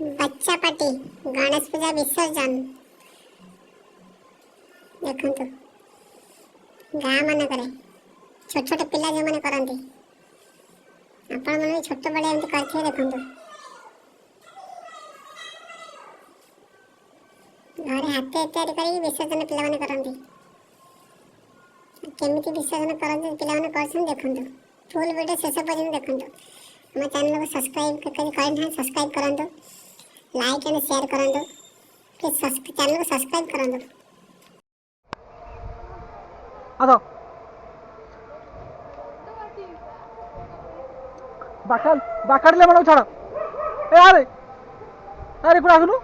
बच्चा पार्टी गणेश पूजा विसर्जन देखु गाँ मानक छोट छोट पिला जो मैंने करती आपण मैंने छोट बड़े एमती करते देखु घर हाथ तैयारी कर विसर्जन पिला माने करती केमिति विसर्जन करते पिला माने करछन देखु फुल वीडियो शेष पर्यंत देखु हम चैनल को सब्सक्राइब करना सब्सक्राइब करंतु लाइक एंड शेयर करंतु प्लीज चैनल को सब्सक्राइब करंतु आसो बाकल बाकड़ले मन छाड़ ए अरे अरे कुड़ा आसनु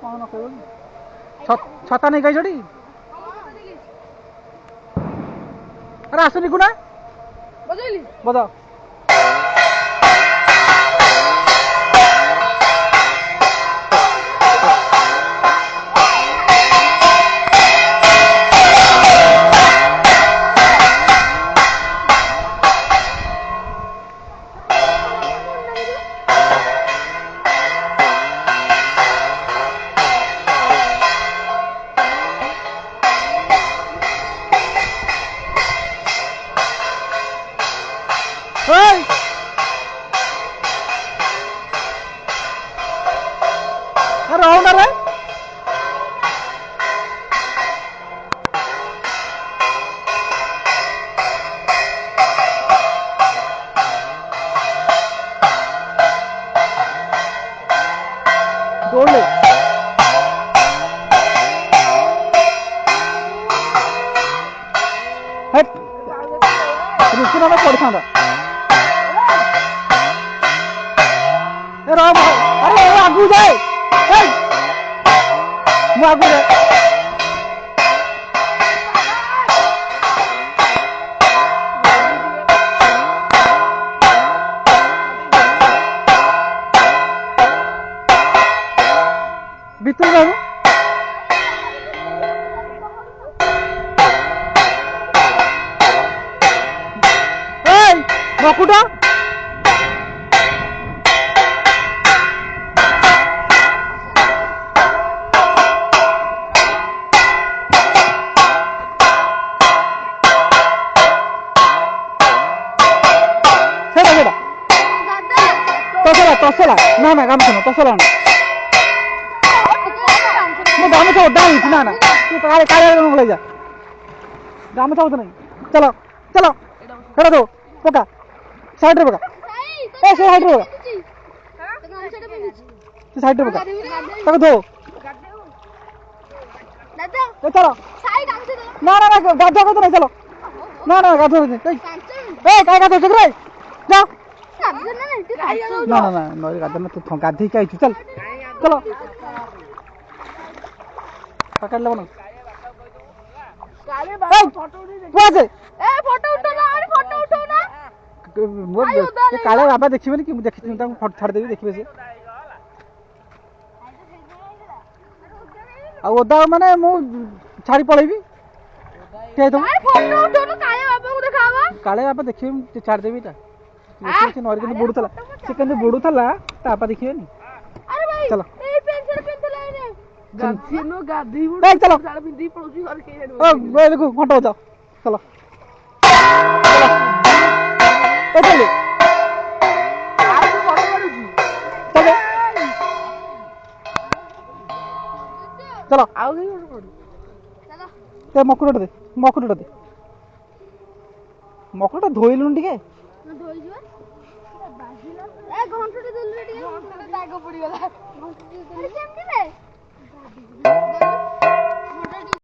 कौन कहबो छता नहीं गई जड़ी अरे आसनी कुना बजाइली बजा अरे आगू जाए आगू जाए भीतर जाऊ मकुटा तसला ना ना गामछा ना तसला ना मैं गामछा उड़ा ना ना तू काले काले में ले जा गामछा उड़ा नहीं चलो चलो खड़ा दो पका साइड रे पका ए साइड रे पका साइड रे पका तक दो दादा ए चलो साइड गामछा दो ना ना ना गाधा को तो नहीं चलो ना ना गाधा नहीं ए काय गाधा चल रे जा ना ना ना नई गाधा में तू गाधी के आइछु चल चलो पकड़ ले बनो काले बाबा फोटो उठी दे ए फोटो उठो ना अरे फोटो उठो ना मोर ये काले बाबा देखिबे कि देखि ता फोटो छाड़ देबी देखिबे से आ ओदा माने मु छाड़ी पळेबी के तुम अरे फोटो उठो ना काले बाबा को देखावा काले बाबा देखिबे छाड़ देबी ता से नॉर्गे बुडुतला से कंदे बुडुतला तापा देखिबेनी अरे भाई चलो ए पेंसिल पेंसिल आइने गाधी नो गाधी बुड चलो सारा बिंदी पड़ोसी घर के ओ वे देखो घंटा बजाओ चलो चलो चलो आ तू फोटो करूची चलो चलो आउ गई फोटो चलो ते मकुरटा दे मकुरटा धोइलुन टिके धोइ जवा बाजिला ए घंटटे देलु टिके घंटटे दाग पड़ी गला अरे केमती रे